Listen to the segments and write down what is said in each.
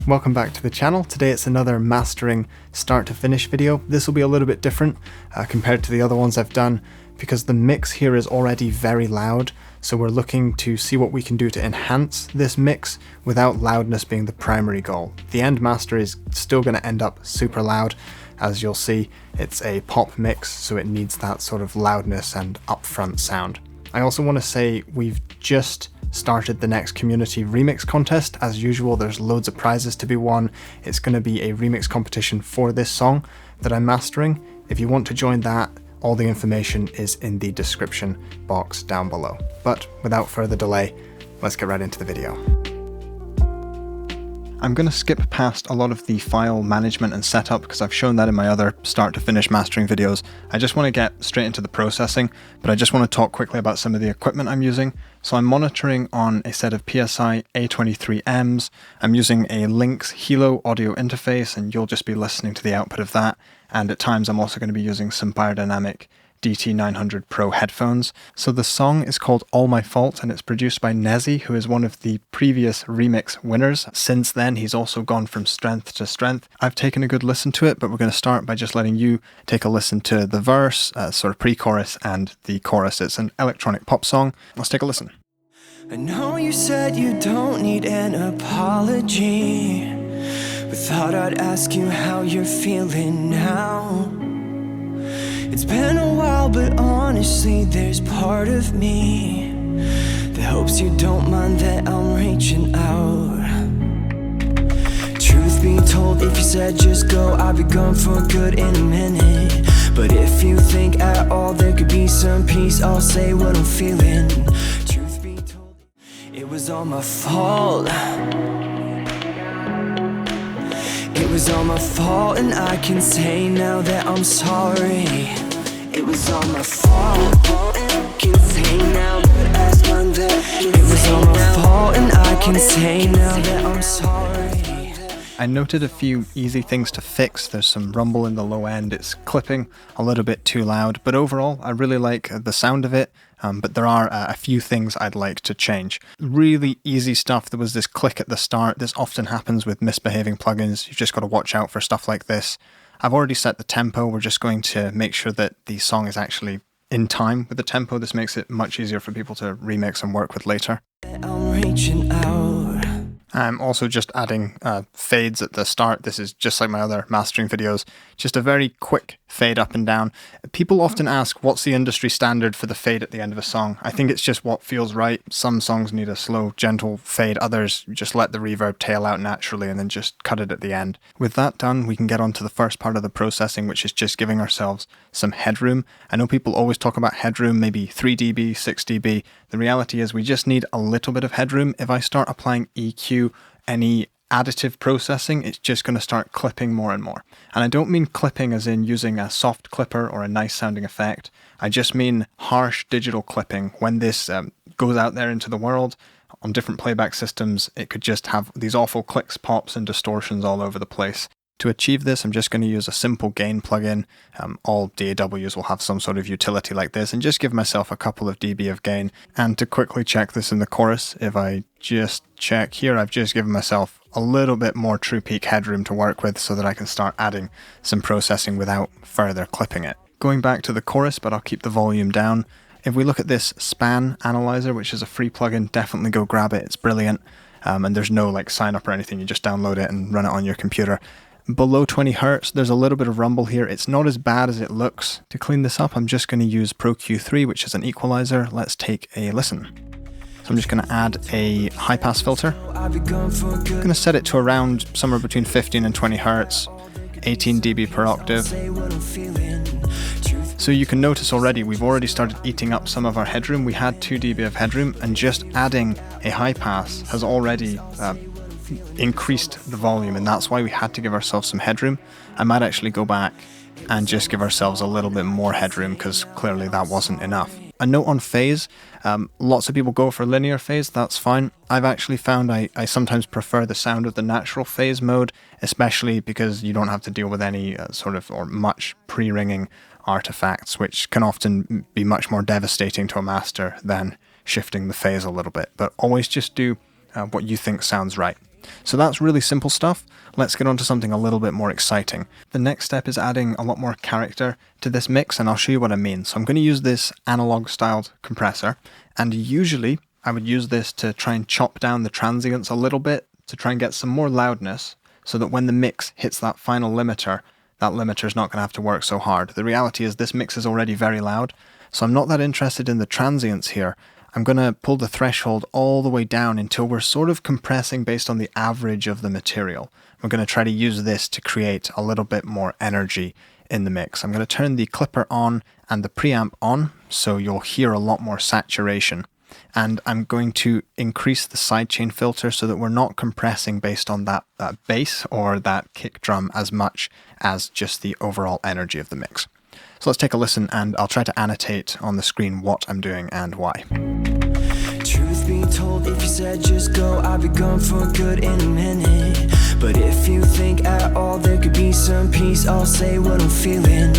Welcome back to the channel. Today it's another mastering start to finish video. This will be a little bit different compared to the other ones I've done because the mix here is already very loud, so we're looking to see what we can do to enhance this mix without loudness being the primary goal. The end master is still going to end up super loud. As you'll see, it's a pop mix, so it needs that sort of loudness and upfront sound. I also want to say we've just started the next community remix contest. As usual, there's loads of prizes to be won. It's going to be a remix competition for this song that I'm mastering. If you want to join that, all the information is in the description box down below. But without further delay, let's get right into the video. I'm going to skip past a lot of the file management and setup because I've shown that in my other start to finish mastering videos. I just want to get straight into the processing, but I just want to talk quickly about some of the equipment I'm using. So I'm monitoring on a set of PSI A23-Ms. I'm using a Lynx Hilo audio interface, and you'll just be listening to the output of that. And at times I'm also going to be using some Beyerdynamic DT900 Pro headphones. So the song is called All My Fault, and it's produced by Nezzy, who is one of the previous remix winners. Since then, he's also gone from strength to strength. I've taken a good listen to it, but we're going to start by just letting you take a listen to the verse, sort of pre-chorus, and the chorus. It's an electronic pop song. Let's take a listen. I know you said you don't need an apology, but thought I'd ask you how you're feeling now. It's been a while, but honestly, there's part of me that hopes you don't mind that I'm reaching out. Truth be told, if you said just go, I'd be gone for good in a minute. But if you think at all there could be some peace, I'll say what I'm feeling. Truth be told, it was all my fault. It was all my fault, and I can say now that I'm sorry. It was all my fault, and I can say now that as long that it was all my fault, and I can say now that I'm sorry. I noted a few easy things to fix. There's some rumble in the low end, it's clipping a little bit too loud, but overall I really like the sound of it, but there are a few things I'd like to change. Really easy stuff. There was this click at the start. This often happens with misbehaving plugins. You've just got to watch out for stuff like this. I've already set the tempo. We're just going to make sure that the song is actually in time with the tempo. This makes it much easier for people to remix and work with later. I'm reaching out. I'm also just adding fades at the start. This is just like my other mastering videos, just a very quick fade up and down. People often ask, what's the industry standard for the fade at the end of a song? I think it's just what feels right. Some songs need a slow, gentle fade. Others just let the reverb tail out naturally and then just cut it at the end. With that done, we can get on to the first part of the processing, which is just giving ourselves some headroom. I know people always talk about headroom, maybe 3 dB, 6 dB. The reality is we just need a little bit of headroom. If I start applying EQ, any additive processing, it's just going to start clipping more and more. And I don't mean clipping as in using a soft clipper or a nice sounding effect. I just mean harsh digital clipping. When this goes out there into the world on different playback systems, it could just have these awful clicks, pops, and distortions all over the place. To achieve this, I'm just going to use a simple gain plugin. All DAWs will have some sort of utility like this, and just give myself a couple of dB of gain. And to quickly check this in the chorus, if I just check here, I've just given myself a little bit more true peak headroom to work with so that I can start adding some processing without further clipping it. Going back to the chorus, but I'll keep the volume down. If we look at this span analyzer, which is a free plugin, definitely go grab it. It's brilliant. And there's no like sign up or anything. You just download it and run it on your computer. Below 20 Hz, there's a little bit of rumble here. It's not as bad as it looks. To clean this up, I'm just going to use Pro Q3, which is an equalizer. Let's take a listen. So I'm just going to add a high pass filter. I'm going to set it to around somewhere between 15 and 20 Hz, 18 dB per octave. So you can notice already, we've already started eating up some of our headroom. We had 2 dB of headroom, and just adding a high pass has already increased the volume, and that's why we had to give ourselves some headroom. I might actually go back and just give ourselves a little bit more headroom because clearly that wasn't enough. A note on phase, lots of people go for linear phase, that's fine. I've actually found I sometimes prefer the sound of the natural phase mode, especially because you don't have to deal with any or much pre-ringing artifacts, which can often be much more devastating to a master than shifting the phase a little bit. But always just do what you think sounds right. So that's really simple stuff. Let's get on to something a little bit more exciting. The next step is adding a lot more character to this mix, and I'll show you what I mean. So I'm going to use this analog styled compressor, and usually I would use this to try and chop down the transients a little bit to try and get some more loudness so that when the mix hits that final limiter, that limiter is not going to have to work so hard. The reality is this mix is already very loud, so I'm not that interested in the transients here. I'm going to pull the threshold all the way down until we're sort of compressing based on the average of the material. We're going to try to use this to create a little bit more energy in the mix. I'm going to turn the clipper on and the preamp on, so you'll hear a lot more saturation. And I'm going to increase the sidechain filter so that we're not compressing based on that bass or that kick drum as much as just the overall energy of the mix. So let's take a listen, and I'll try to annotate on the screen what I'm doing and why. Truth be told, if you said just go, I'd be gone for good in a minute. But if you think at all there could be some peace, I'll say what I'm feeling.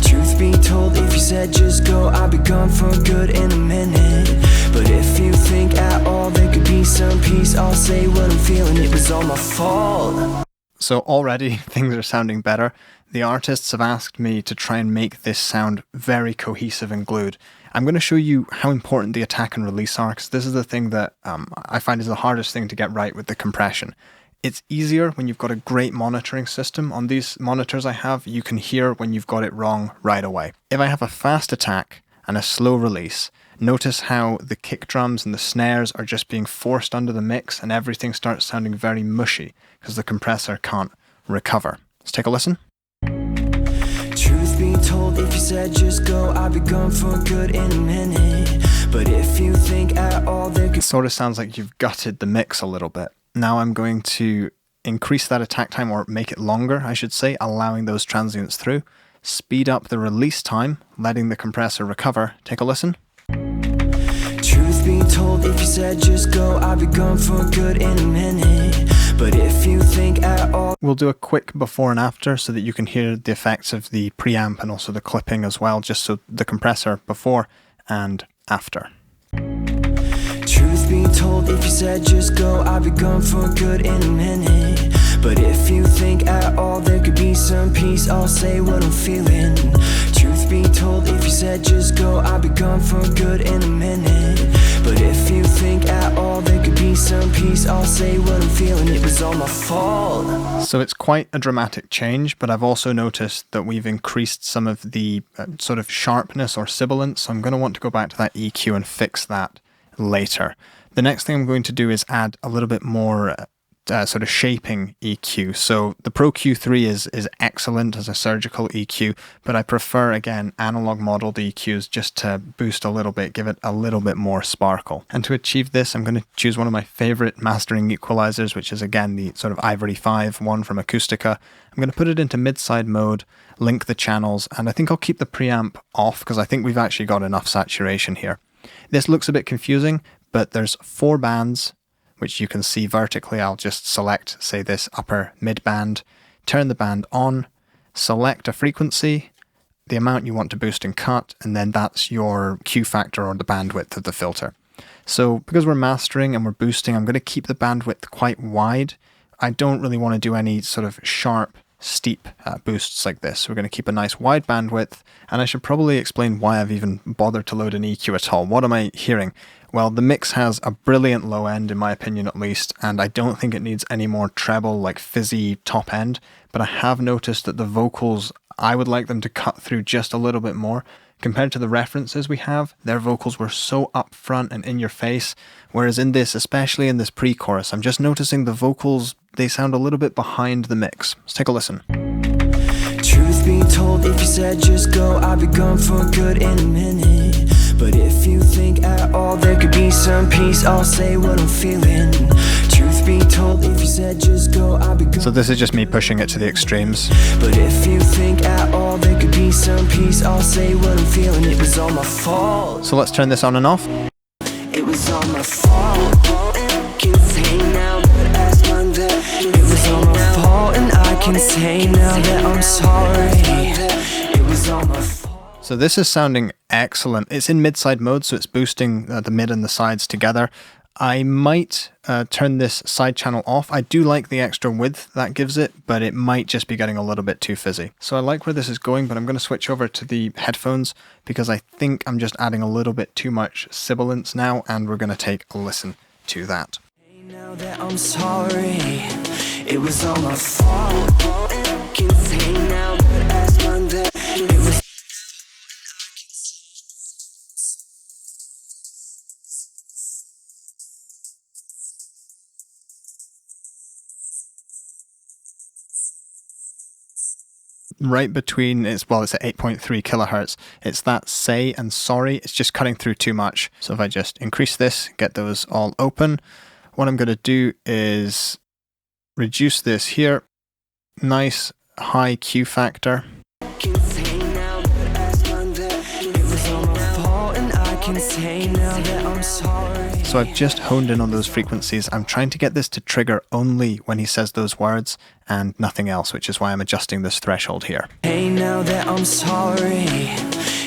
Truth be told, if you said just go, I'd be gone for good in a minute. But if you think at all there could be some peace, I'll say what I'm feeling. It was all my fault. So already things are sounding better. The artists have asked me to try and make this sound very cohesive and glued. I'm going to show you how important the attack and release are, because this is the thing that I find is the hardest thing to get right with the compression. It's easier when you've got a great monitoring system. On these monitors I have, you can hear when you've got it wrong right away. If I have a fast attack and a slow release, notice how the kick drums and the snares are just being forced under the mix and everything starts sounding very mushy because the compressor can't recover. Let's take a listen. Truth be told, if you said just go, I'd be gone for good in a minute. But if you think at all there could... It sort of sounds like you've gutted the mix a little bit. Now I'm going to increase that attack time, or make it longer, I should say, allowing those transients through. Speed up the release time, letting the compressor recover. Take a listen. Truth be told, if you said just go, I'd be gone for good in a minute. But if you think at all... We'll do a quick before and after so that you can hear the effects of the preamp and also the clipping as well, just so the compressor before and after. Truth be told, if you said just go, I'd be gone for good in a minute. But if you think at all there could be some peace, I'll say what I'm feeling. Truth be told, if you said just go, I'd be gone for good in a minute. But if you think at all there could be some peace, I'll say what I'm feeling. It was all my fault. So it's quite a dramatic change, but I've also noticed that we've increased some of the sort of sharpness or sibilance. So I'm going to want to go back to that EQ and fix that later. The next thing I'm going to do is add a little bit more sort of shaping EQ. So the Pro Q3 is excellent as a surgical EQ, but I prefer, again, analog modeled EQs just to boost a little bit, give it a little bit more sparkle. And to achieve this, I'm going to choose one of my favorite mastering equalizers, which is, again, the sort of Ivory 5 one from Acustica. I'm going to put it into mid-side mode, link the channels, and I think I'll keep the preamp off because I think we've actually got enough saturation here. This looks a bit confusing, but there's 4 bands, which you can see vertically. I'll just select, say, this upper mid band, turn the band on, select a frequency, the amount you want to boost and cut, and then that's your Q factor or the bandwidth of the filter. So because we're mastering and we're boosting, I'm going to keep the bandwidth quite wide. I don't really want to do any sort of sharp, steep boosts like this. We're going to keep a nice wide bandwidth, and I should probably explain why I've even bothered to load an EQ at all. What am I hearing? Well, the mix has a brilliant low end, in my opinion at least, and I don't think it needs any more treble, like fizzy top end, but I have noticed that the vocals, I would like them to cut through just a little bit more. Compared to the references we have, their vocals were so upfront and in your face, whereas in this, especially in this pre-chorus, I'm just noticing the vocals, they sound a little bit behind the mix. Let's take a listen. Truth be told, if you said just go, I'd be gone for good in a minute. But if you think at all there could be some peace, I'll say what I'm feeling. Truth be told, if you said just go, I'd be gone. So this is just me pushing it to the extremes. But if you think at all there could be some peace, I'll say what I'm feeling. It was all my fault. So let's turn this on and off. It was all my fault. Can say now that I've done that. It was all my fault, and I can say now that I'm sorry. It was all my fault. So this is sounding excellent. It's in mid-side mode, so it's boosting the mid and the sides together. I might turn this side channel off. I do like the extra width that gives it, but it might just be getting a little bit too fizzy. So I like where this is going, but I'm going to switch over to the headphones because I think I'm just adding a little bit too much sibilance now, and we're going to take a listen to that. Hey, now that I'm sorry, it was all my fault. Can say now that I've done that, it was. Right between, it's at 8.3 kilohertz. It's that say and sorry, it's just cutting through too much. So if I just increase this, get those all open, what I'm going to do is reduce this here. Nice high Q factor. Can say now that I've done that, it was all my fault, and I can say now that I'm sorry. So I've just honed in on those frequencies. I'm trying to get this to trigger only when he says those words and nothing else, which is why I'm adjusting this threshold here. Hey, now that I'm sorry,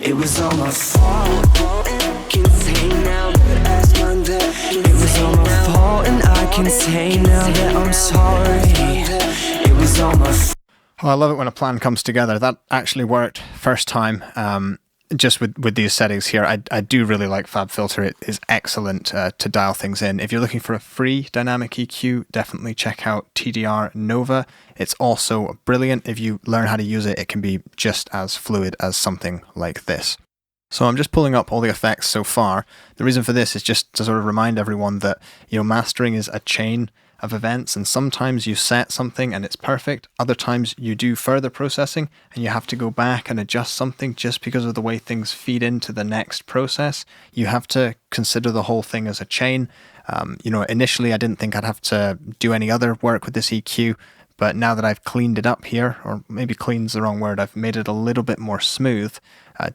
it was all my fault. Can say now that I've done that, it was all my fault, and I can say now that I'm sorry, it was all my fault. Oh, I love it when a plan comes together. That actually worked first time. Just with these settings here, I do really like Fabfilter. It is excellent to dial things in. If you're looking for a free dynamic EQ, definitely check out TDR Nova. It's also brilliant. If you learn how to use it, it can be just as fluid as something like this. So I'm just pulling up all the effects so far. The reason for this is just to sort of remind everyone that, mastering is a chain of events, and sometimes you set something and it's perfect, other times you do further processing and you have to go back and adjust something just because of the way things feed into the next process. You have to consider the whole thing as a chain. Initially I didn't think I'd have to do any other work with this EQ, but now that I've cleaned it up here, or maybe clean's the wrong word, I've made it a little bit more smooth,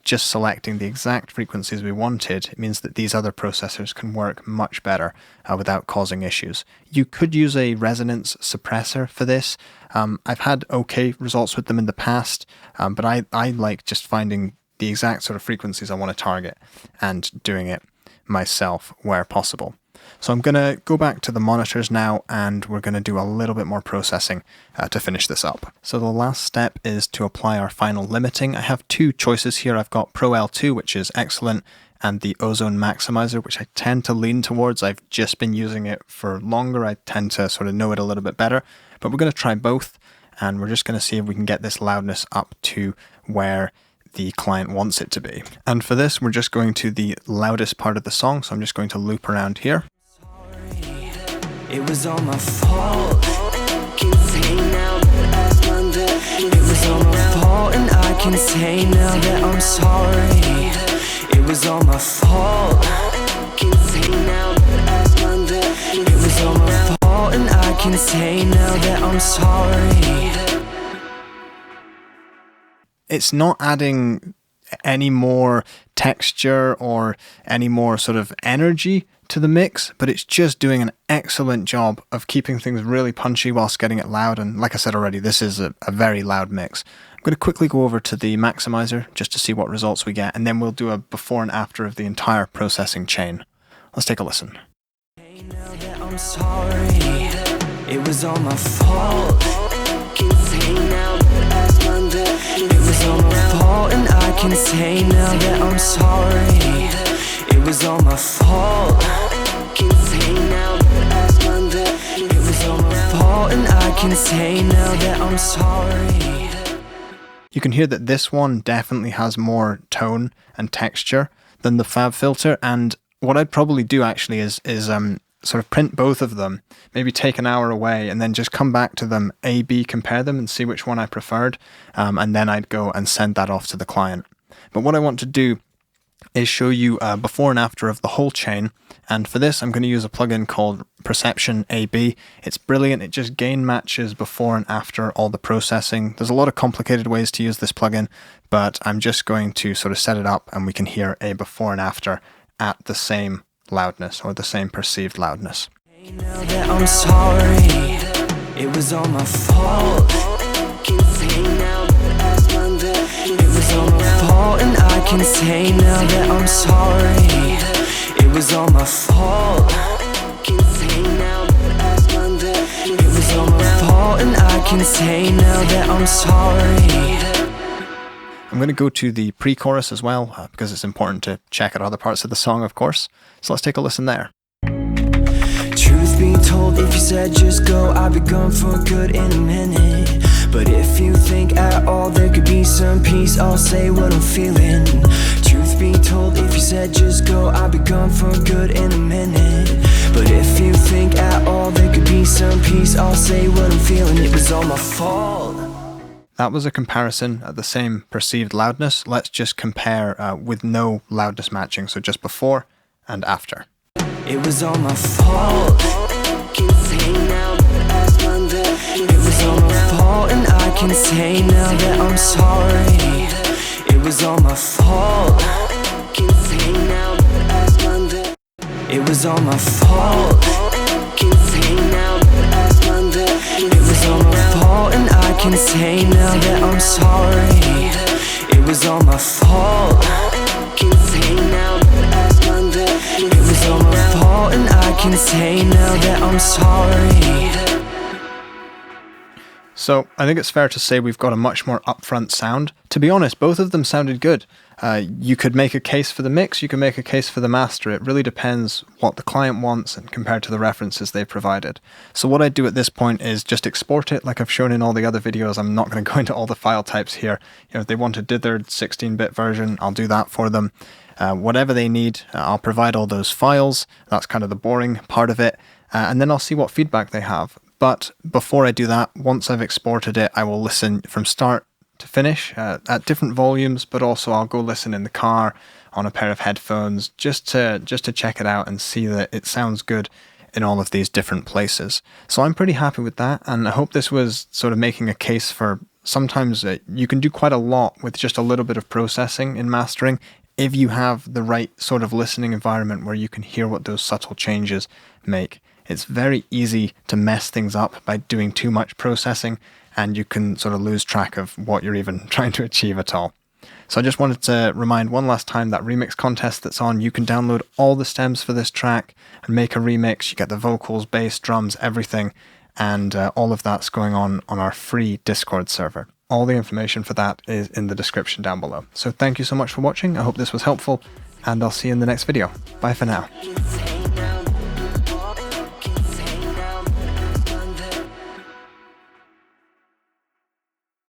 just selecting the exact frequencies we wanted, it means that these other processors can work much better without causing issues. You could use a resonance suppressor for this. I've had okay results with them in the past, but I like just finding the exact sort of frequencies I want to target and doing it myself where possible. So I'm going to go back to the monitors now, and we're going to do a little bit more processing to finish this up. So the last step is to apply our final limiting. I have two choices here. I've got Pro L2, which is excellent, and the Ozone Maximizer, which I tend to lean towards. I've just been using it for longer. I tend to sort of know it a little bit better, but we're going to try both, and we're just going to see if we can get this loudness up to where the client wants it to be. And for this, we're just going to the loudest part of the song. So I'm just going to loop around here. It was all my fault. Can say now that I've done that, it was all my fault, and I can say now that I'm sorry. It was all my fault. Can say now that I've done that, it was all my fault, and I can say now that I'm sorry. It's not adding any more texture or any more sort of energy to the mix, but it's just doing an excellent job of keeping things really punchy whilst getting it loud. And like I said already, this is a very loud mix. I'm going to quickly go over to the maximizer just to see what results we get, and then we'll do a before and after of the entire processing chain. Let's take a listen. Hey, now that I'm sorry, it was all my fault. Can say now that I've done that, it was all my fault, and I can say now that I'm sorry. It was all my fault. Can say now that I've done that, it was all my fault, and I can say now that I'm sorry. You can hear that this one definitely has more tone and texture than the Fabfilter, and what I'd probably do actually is sort of print both of them, maybe take an hour away, and then just come back to them, A/B compare them and see which one I preferred, and then I'd go and send that off to the client. But what I want to do is show you before and after of the whole chain, and for this I'm going to use a plugin called Perception AB. It's brilliant. It just gain matches before and after all the processing. There's a lot of complicated ways to use this plugin, but I'm just going to sort of set it up and we can hear a before and after at the same loudness, or the same perceived loudness. Hey, now that I'm sorry, it was all my fault. Can say now that I've done that, it was all my fault, and I can say now that I'm sorry. It was all my fault. fault and I can say now that I'm sorry. I'm going to go to the pre-chorus as well, because it's important to check out other parts of the song, of course. So let's take a listen there. Truth be told, if you said just go, I'd be gone for good in a minute. But if you think at all there could be some peace, I'll say what I'm feeling. Truth be told, if you said just go, I'd be gone for good in a minute. But if you think at all there could be some peace, I'll say what I'm feeling. It was all my fault. That was a comparison at the same perceived loudness. Let's just compare with no loudness matching, so just before and after. It was all my fault. It was all my fault and I can say now that I'm sorry. It was all my fault. It was all my fault. It was all my fault and I can say now that I'm sorry. It was all my fault. It was all my fault and I can say now that I'm sorry. So I think it's fair to say we've got a much more upfront sound. To be honest, both of them sounded good. You could make a case for the mix, you can make a case for the master. It really depends what the client wants and compared to the references they provided. So what I do at this point is just export it like I've shown in all the other videos. I'm not going to go into all the file types here. You know, if they want a dithered 16-bit version, I'll do that for them. Whatever they need, I'll provide all those files. That's kind of the boring part of it. And then I'll see what feedback they have. But before I do that, once I've exported it, I will listen from start to finish at different volumes, but also I'll go listen in the car on a pair of headphones just to check it out and see that it sounds good in all of these different places. So I'm pretty happy with that, and I hope this was sort of making a case for sometimes you can do quite a lot with just a little bit of processing in mastering if you have the right sort of listening environment where you can hear what those subtle changes make. It's very easy to mess things up by doing too much processing, and you can sort of lose track of what you're even trying to achieve at all. So I just wanted to remind one last time that remix contest that's on. You can download all the stems for this track and make a remix. You get the vocals, bass, drums, everything, and all of that's going on our free Discord server. All the information for that is in the description down below. So thank you so much for watching. I hope this was helpful, and I'll see you in the next video. Bye for now.